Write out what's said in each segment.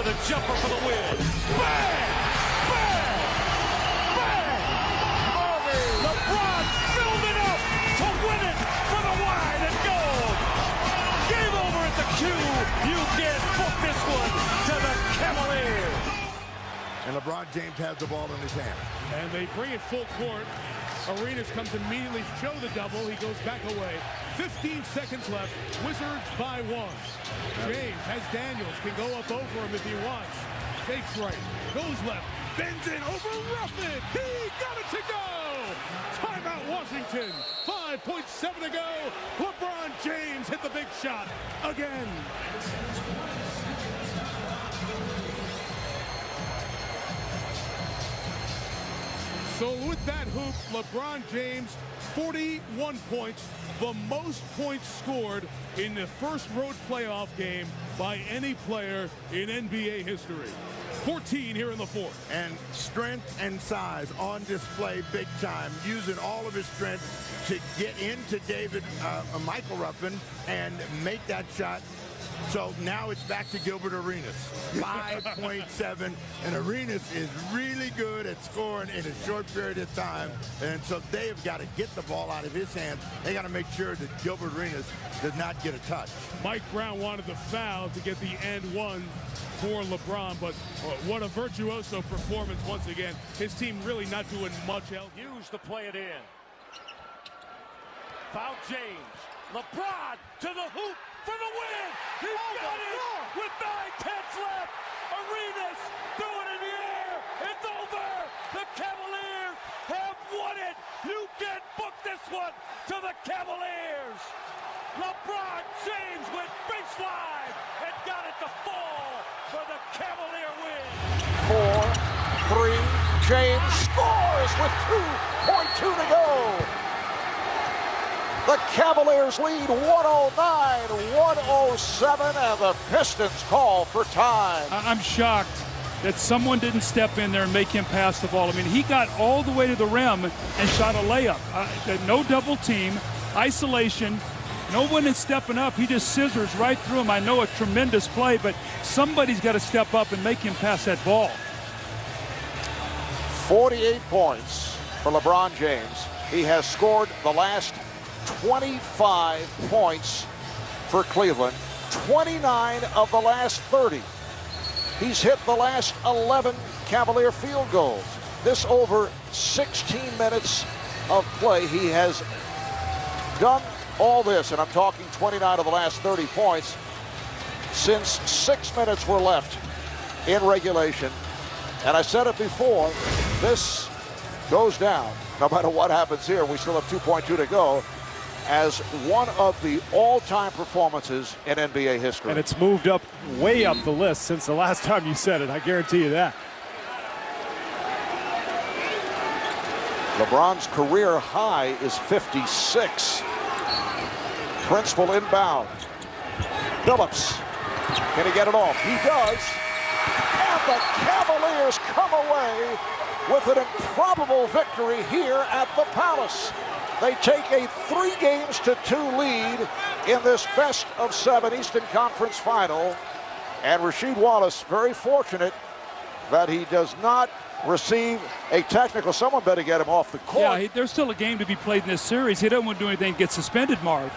with a jumper for the win. Bang! Bang! Bang! LeBron filled it up to win it for the wide and gold. Game over at the Q. You can't book this one to the Cavaliers. And LeBron James has the ball in his hand. And they bring it full court. Arenas comes immediately, show the double. He goes back away. 15 seconds left. Wizards by 1. James has Daniels, can go up over him if he wants. Fakes right, goes left, bends in over Ruffin. He got it to go. Timeout Washington. 5.7 to go. LeBron James hit the big shot again. So with that hoop, LeBron James, 41 points, the most points scored in the first road playoff game by any player in NBA history. 14 here in the fourth. And strength and size on display big time, using all of his strength to get into Michael Ruffin and make that shot. So now it's back to Gilbert Arenas. 5.7, and Arenas is really good at scoring in a short period of time. And so they have got to get the ball out of his hands. They got to make sure that Gilbert Arenas does not get a touch. Mike Brown wanted the foul to get the and one for LeBron, but what a virtuoso performance once again. His team really not doing much else. Hughes to play it in. Foul James. LeBron to the hoop for the win. He got it with 9/10 left. Arenas threw it in the air. It's over. The Cavaliers have won it. You can book this one to the Cavaliers. LeBron James went baseline and got it to fall for the Cavalier win. 4-3. James scores with 2.2 to go. The Cavaliers lead 109-107, and the Pistons call for time. I'm shocked that someone didn't step in there and make him pass the ball. I mean, he got all the way to the rim and shot a layup. No double team, isolation. No one is stepping up. He just scissors right through him. I know a tremendous play, but somebody's got to step up and make him pass that ball. 48 points for LeBron James. He has scored the last 25 points for Cleveland, 29 of the last 30. He's hit the last 11 Cavalier field goals. This over 16 minutes of play, he has done all this, and I'm talking 29 of the last 30 points, since 6 minutes were left in regulation. And I said it before, this goes down, no matter what happens here, we still have 2.2 to go, as one of the all-time performances in NBA history. And it's moved up, way up the list since the last time you said it, I guarantee you that. LeBron's career high is 56. Prince will inbound. Phillips, can he get it off? He does. And the Cavaliers come away with an improbable victory here at the Palace. They take a 3-2 lead in this best of 7 Eastern Conference final. And Rasheed Wallace, very fortunate that he does not receive a technical. Someone better get him off the court. Yeah, there's still a game to be played in this series. He doesn't want to do anything to get suspended, Marv.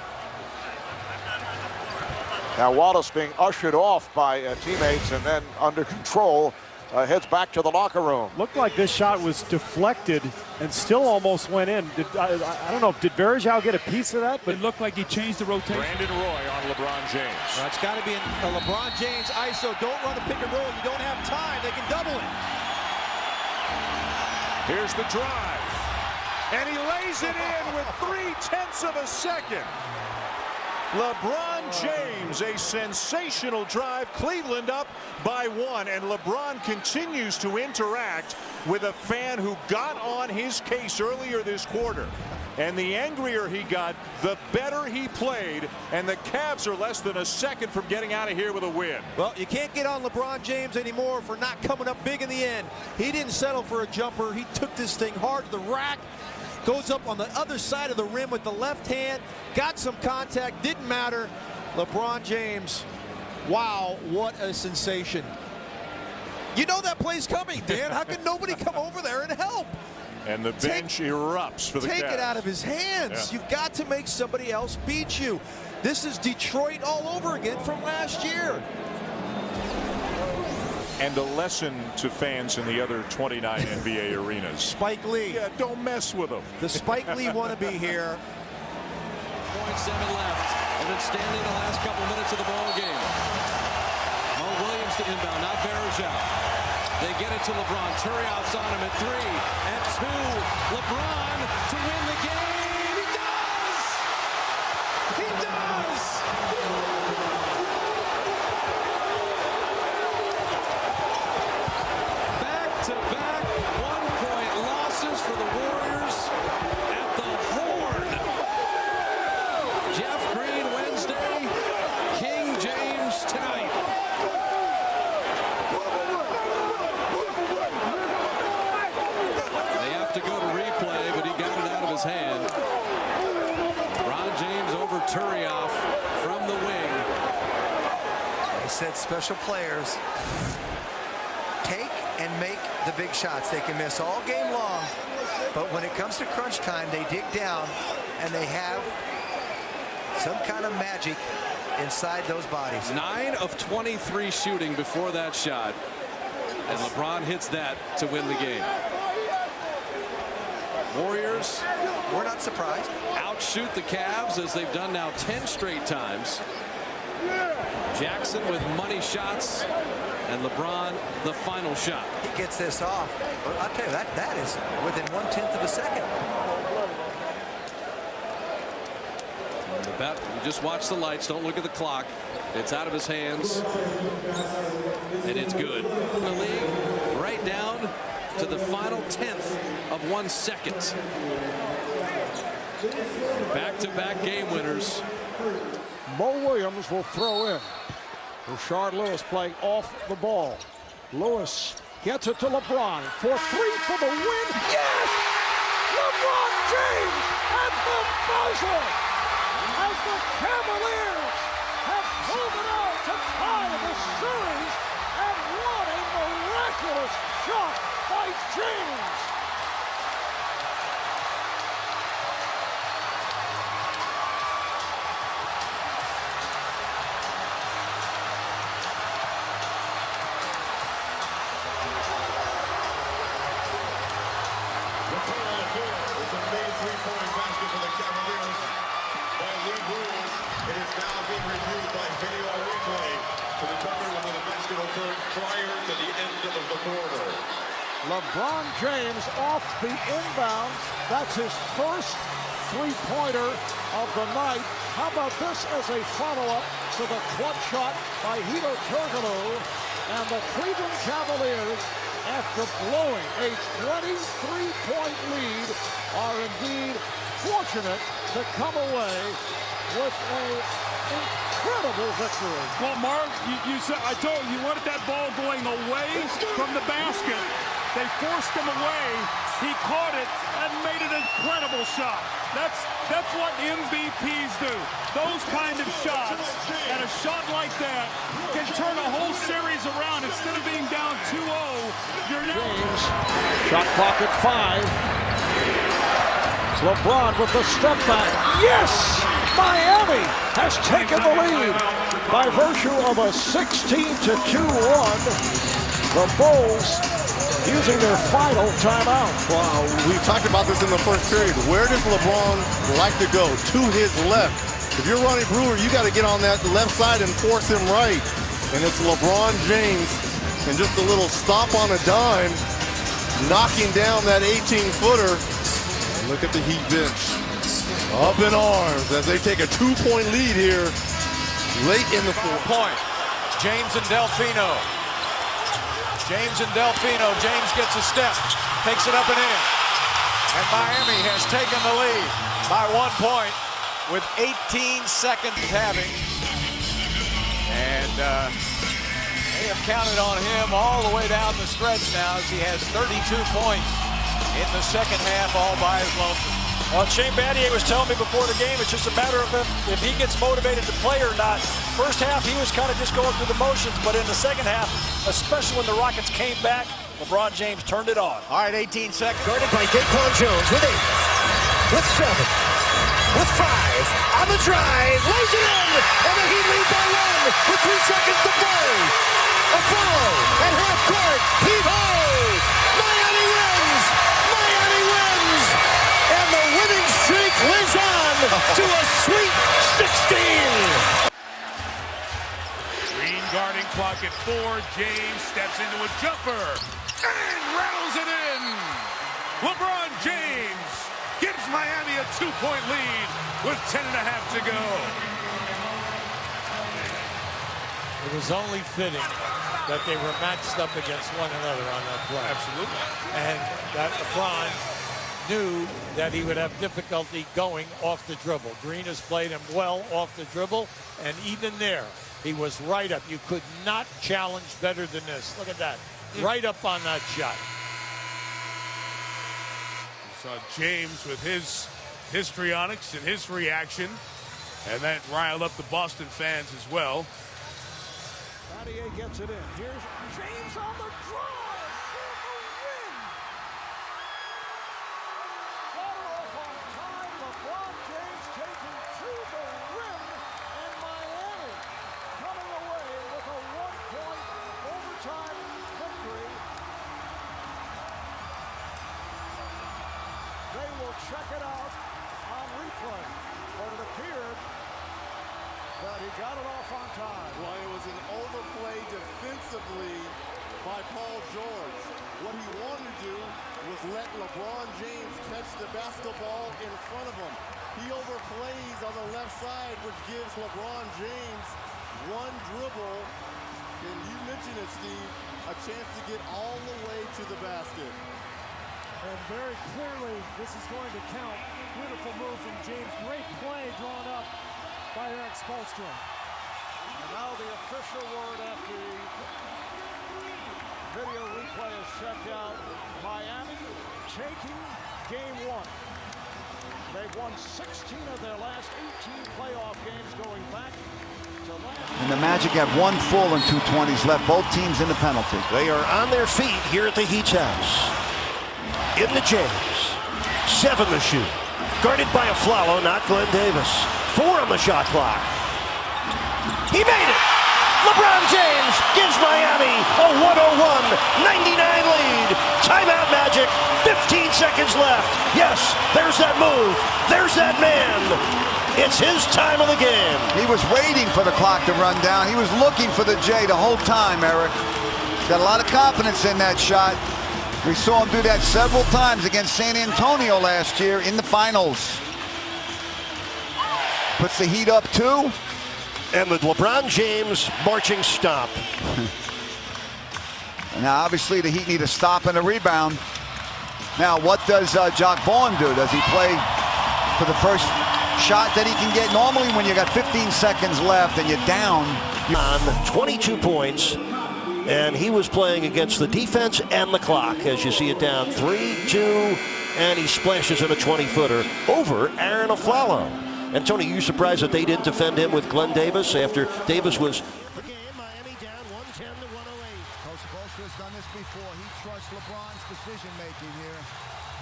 Now Wallace being ushered off by teammates and then under control, heads back to the locker room. Looked like this shot was deflected and still almost went in. I don't know, did Varejao get a piece of that? But it looked like he changed the rotation. Brandon Roy on LeBron James. Well, it's got to be a LeBron James ISO. Don't run a pick and roll. You don't have time. They can double it. Here's the drive. And he lays it in with 0.3 of a second. LeBron James, a sensational drive. Cleveland up by 1, and LeBron continues to interact with a fan who got on his case earlier this quarter. And the angrier he got, the better he played, and the Cavs are less than a second from getting out of here with a win. Well, you can't get on LeBron James anymore for not coming up big in the end. He didn't settle for a jumper. He took this thing hard to the rack. Goes up on the other side of the rim with the left hand, got some contact, didn't matter. LeBron James, wow, what a sensation. You know that play's coming, Dan. How can nobody come over there and help? And the bench erupts for the Cavs. Take it out of his hands. Yeah. You've got to make somebody else beat you. This is Detroit all over again from last year. And a lesson to fans in the other 29 NBA arenas. Spike Lee. Yeah, don't mess with them. The Spike Lee wannabe here. 0.7 left. And then standing the last couple minutes of the ball game. Mo Williams to inbound, not Verjao. They get it to LeBron. Turioff's on him at 3 and 2. LeBron to win the game. He does! He does! Back-to-back one-point losses for the Warriors at the Horn. Jeff Green Wednesday, King James tonight. They have to go to replay, but he got it out of his hand. LeBron James over Turioff from the wing. I said special players take and make the big shots. They can miss all game long, but when it comes to crunch time, they dig down and they have some kind of magic inside those bodies. 9 of 23 shooting before that shot, and LeBron hits that to win the game. Warriors, we're not surprised, outshoot the Cavs as they've done now 10 straight times. Jackson with money shots, and LeBron the final shot. He gets this off. But I'll tell you, that is within 1/10 of a second. You just watch the lights, don't look at the clock. It's out of his hands, and it's good. The league right down to the final 1/10 of 1 second. Back-to-back game winners. Mo Williams will throw in. Rashard Lewis playing off the ball. Lewis gets it to LeBron for 3 for the win. Yes! LeBron James at the buzzer as the Cavaliers have pulled it out to tie the series, and what a miraculous shot by James. Three-point basket for the Cavaliers by league rules. It is now being reviewed by video replay to determine whether the basket occurred prior to the end of the quarter. LeBron James off the inbound. That's his first three-pointer of the night. How about this as a follow-up to the clutch shot by Hito Turkoglu, and the Cleveland Cavaliers, after blowing a 23-point lead, are indeed fortunate to come away with an incredible victory. Well, Mark, you said, I told you wanted that ball going away from the basket. They forced him away. He caught it and made an incredible shot. That's what MVPs do. Those kind of shots, and a shot like that can turn a whole series around. Instead of being down 2-0, you're now. James, shot clock at 5. LeBron with the step back. Yes! Miami has taken the lead by virtue of a 16-2 run. The Bulls using their final timeout. Wow, we talked about this in the first period. Where does LeBron like to go? To his left. If you're Ronnie Brewer, you got to get on that left side and force him right. And it's LeBron James, and just a little stop on a dime, knocking down that 18-footer. Look at the Heat bench. Up in arms as they take a 2-point lead here late in the fourth. Point. James and Delfino. James and Delfino. James gets a step, takes it up and in. And Miami has taken the lead by 1 point with 18 seconds having. And they have counted on him all the way down the stretch now as he has 32 points in the second half all by his lonesome. Well, Shane Battier was telling me before the game, it's just a matter of if he gets motivated to play or not. First half, he was kind of just going through the motions, but in the second half, especially when the Rockets came back, LeBron James turned it on. All right, 18 seconds. Guarded by Daquan Jones with 8, with 7, with 5. On the drive, lays it in, and the Heat lead by 1 with 3 seconds to play. A follow at half court. Heat-ho! Miami wins! Miami wins! And the winning streak lives on to a Sweet 16! Green guarding clock at 4. James steps into a jumper and rattles it in. LeBron James gives Miami a 2-point lead with 10.5 to go. It was only fitting that they were matched up against one another on that play. Absolutely. And that LeBron knew that he would have difficulty going off the dribble. Green has played him well off the dribble, and even there, he was right up. You could not challenge better than this. Look at that. Right up on that shot. We saw James with his histrionics and his reaction, and that riled up the Boston fans as well. Battier gets it in. Here's James on the drive for the win. Got it off on time. LeBron James taking to the rim, and Miami coming away with a 1-point overtime victory. They will check it out on replay, but it appeared that he got it off on time. Well, it was an overplay defensively by Paul George. What he wanted to do was let LeBron James catch the basketball in front of him. He overplays on the left side, which gives LeBron James one dribble, and you mentioned it, Steve, a chance to get all the way to the basket. And very clearly, this is going to count. Beautiful move from James. Great play drawn up by Eric Spoelstra. And now the official word after the video replay is checked out. Miami taking game 1. They've won 16 of their last 18 playoff games going back to last. And the Magic have 1 full and 2 20s left. Both teams in the penalty. They are on their feet here at the Heat's house. In the James. 7 to shoot. Guarded by Aflalo, not Glenn Davis. 4 on the shot clock. He made it! LeBron James gives Miami a 101-99 lead. Timeout Magic, 15 seconds left. Yes, there's that move. There's that man. It's his time of the game. He was waiting for the clock to run down. He was looking for the J the whole time, Eric. Got a lot of confidence in that shot. We saw him do that several times against San Antonio last year in the finals. Puts the Heat up 2. And the LeBron James marching stop. Now, obviously, the Heat need a stop and a rebound. Now, what does Jock Vaughn do? Does he play for the first shot that he can get? Normally, when you got 15 seconds left and you're down. On 22 points, and he was playing against the defense and the clock. As you see it down 3-2, and he splashes in a 20-footer over Aaron Aflalo. And Tony, you surprised that they didn't defend him with Glenn Davis after Davis was... The game, Miami down 110 to 108. Coach Spoelstra has done this before. He trusts LeBron's decision-making here.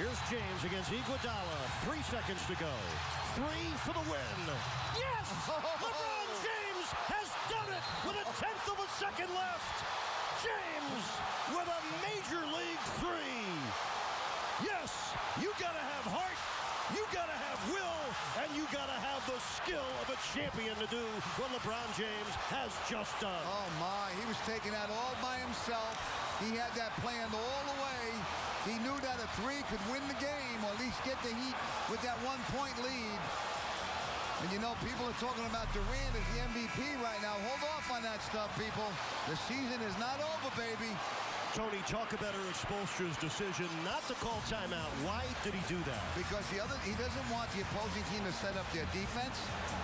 Here's James against Iguodala. 3 seconds to go. 3 for the win. Yes! LeBron James has done it with 1/10 of a second left. James with a major league 3. Yes, you gotta have heart. You gotta have will, and you gotta have the skill of a champion to do what LeBron James has just done. Oh my, he was taking that all by himself. He had that planned all the way. He knew that a 3 could win the game, or at least get the Heat with that 1-point lead. And you know, people are talking about Durant as the MVP right now. Hold off on that stuff, people. The season is not over, baby. Tony, talk about Eric Spoelstra's decision not to call timeout. Why did he do that? Because he doesn't want the opposing team to set up their defense,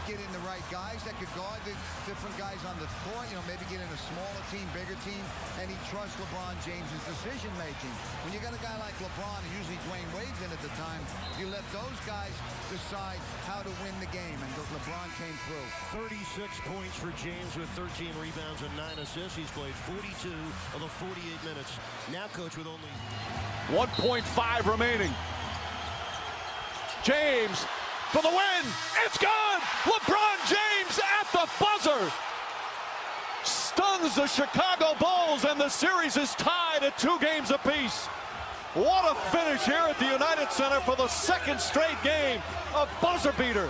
get in the right guys that could guard the different guys on the court, maybe get in a smaller team, bigger team, and he trusts LeBron James' decision-making. When you got a guy like LeBron, and usually Dwayne Wade's in at the time, you let those guys decide how to win the game, and LeBron came through. 36 points for James with 13 rebounds and 9 assists. He's played 42 of the 48 minutes. Now, coach, with only 1.5 remaining. James for the win. It's gone. LeBron James at the buzzer stuns the Chicago Bulls, and the series is tied at 2 games apiece. What a finish here at the United Center for the second straight game. A buzzer beater.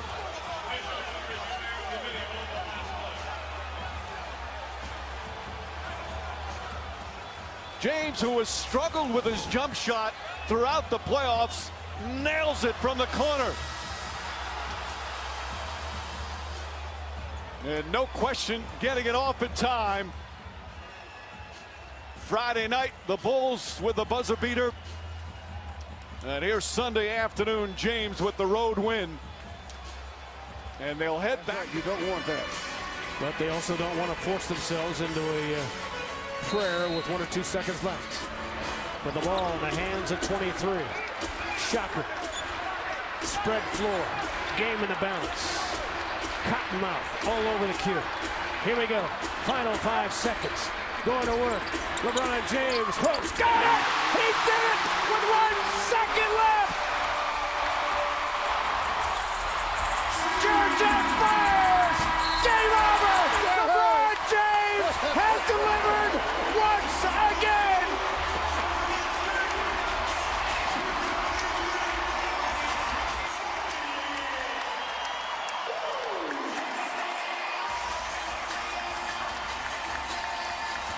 James, who has struggled with his jump shot throughout the playoffs, nails it from the corner. And no question, getting it off in time. Friday night, the Bulls with the buzzer beater. And here's Sunday afternoon, James with the road win. And they'll head back. You don't want that. But they also don't want to force themselves into a prayer with 1 or 2 seconds left. With the ball in the hands of 23. Shocker. Spread floor. Game in the bounce. Cottonmouth all over the cue. Here we go. Final 5 seconds. Going to work. LeBron James. Close. Got it! He did it with 1 second left! Georgia fires! Game over! LeBron James has delivered once again!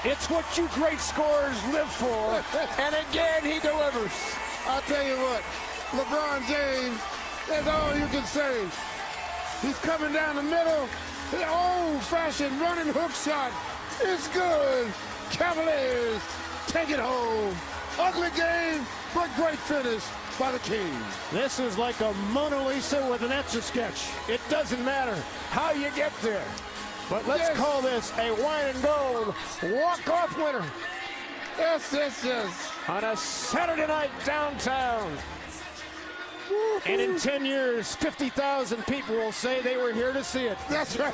It's what you great scorers live for, and again he delivers. I'll tell you what, LeBron James, that's all you can say. He's coming down the middle, the old-fashioned running hook shot. It's good. Cavaliers take it home. Ugly game, but great finish by the Kings. This is like a Mona Lisa with an Etch-a-Sketch. It doesn't matter how you get there. But let's call this a wine and gold walk-off winner. Yes, yes, yes. On a Saturday night downtown. And in 10 years, 50,000 people will say they were here to see it. That's right.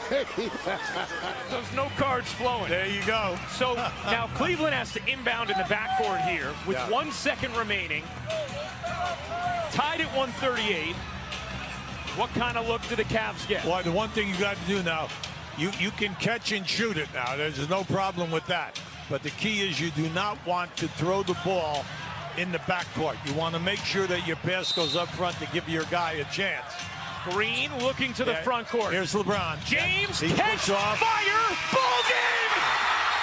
There's no cards flowing. There you go. So now Cleveland has to inbound in the backcourt here with 1 second remaining. Tied at 138. What kind of look do the Cavs get? Well, the one thing you got to do now, you can catch and shoot it now. There's no problem with that. But the key is you do not want to throw the ball in the backcourt. You want to make sure that your pass goes up front to give your guy a chance. Green looking to the front court. Here's LeBron. James, He catch, off. fire, ball game!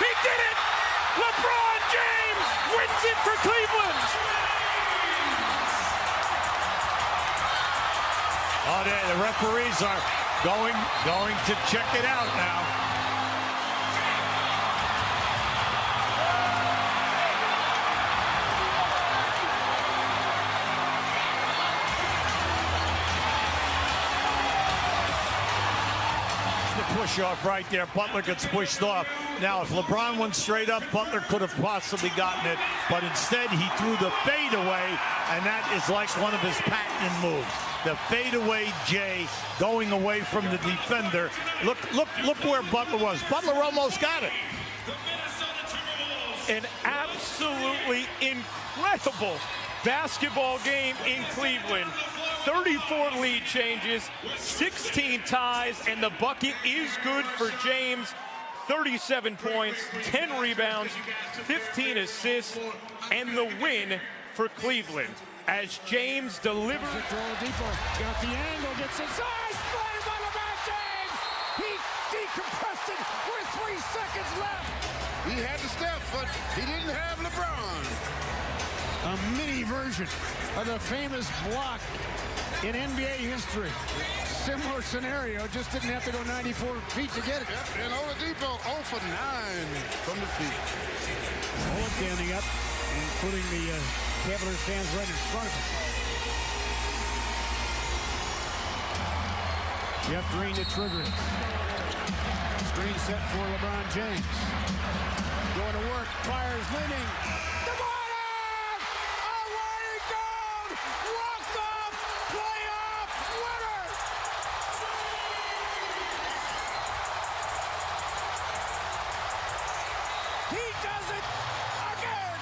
He did it! LeBron James wins it for Cleveland! Oh, the referees are going to check it out now. Push off right there. Butler gets pushed off. Now, if LeBron went straight up, Butler could have possibly gotten it, but instead he threw the fadeaway, and that is like one of his patented moves. The fadeaway J going away from the defender. Look where Butler was. Butler almost got it. An absolutely incredible basketball game in Cleveland. 34 lead changes, 16 ties, and the bucket is good for James. 37 points, 10 rebounds, 15 assists, and the win for Cleveland as James delivers. Got the angle, gets his eyes splattered by LeBron James. He decompressed it with 3 seconds left. He had the steps, but he didn't have LeBron. A mini version of the famous block in NBA history. Similar scenario, just didn't have to go 94 feet to get it. Yep, and Oladipo 0 for 9 from the field. Standing up, including the Cavaliers fans right in front of us. Jeff Green to trigger it. Screen set for LeBron James. Going to work, fires, leaning. He does it again!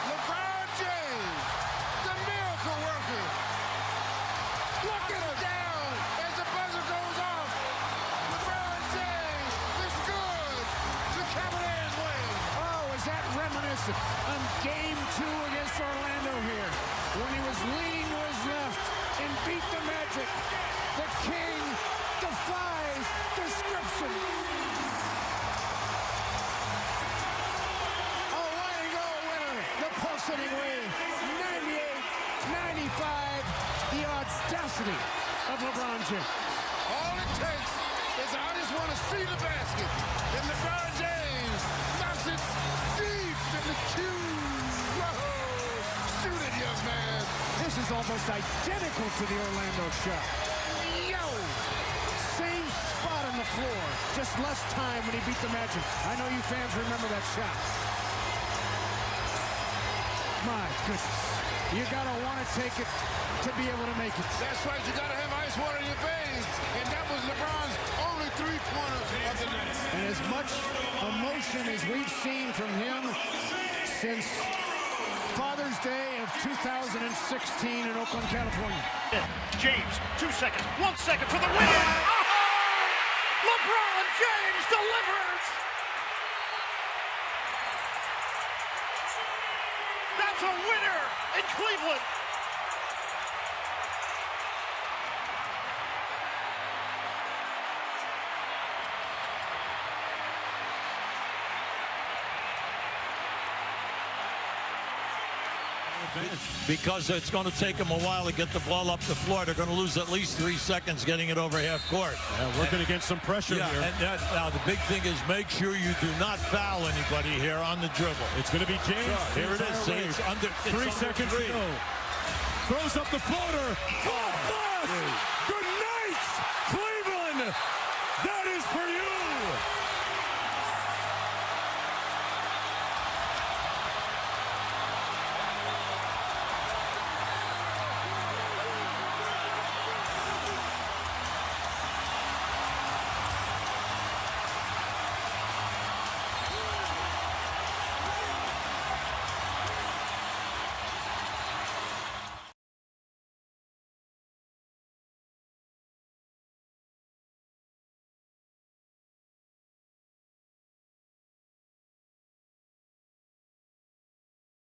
LeBron James, the miracle worker. Looking down as the buzzer goes off. LeBron James is good. The Cavaliers win. Oh, is that reminiscent on Game 2 against Orlando here, when he was leaning to his left and beat the Magic. The King defies description. Anyway, 98-95, the audacity of LeBron James. All it takes is I just want to see the basket. And LeBron James knocks it deep in the queue. Whoa! Shoot it, young man. This is almost identical to the Orlando shot. Yo! Same spot on the floor, just less time when he beat the Magic. I know you fans remember that shot. My goodness. You gotta want to take it to be able to make it. That's right, you gotta have ice water in your veins. And that was LeBron's only three-pointer of the night. And as much emotion as we've seen from him since Father's Day of 2016 in Oakland, California. James, 2 seconds, 1 second for the win. LeBron James delivers. That's a winner in Cleveland. Because it's going to take them a while to get the ball up the floor. They're going to lose at least 3 seconds getting it over half court. Yeah, working against some pressure here. And now the big thing is make sure you do not foul anybody here on the dribble. It's going to be James. Sure, here it is. See, it's under 3 seconds to go. Throws up the floater. Good night, Cleveland. That is for you.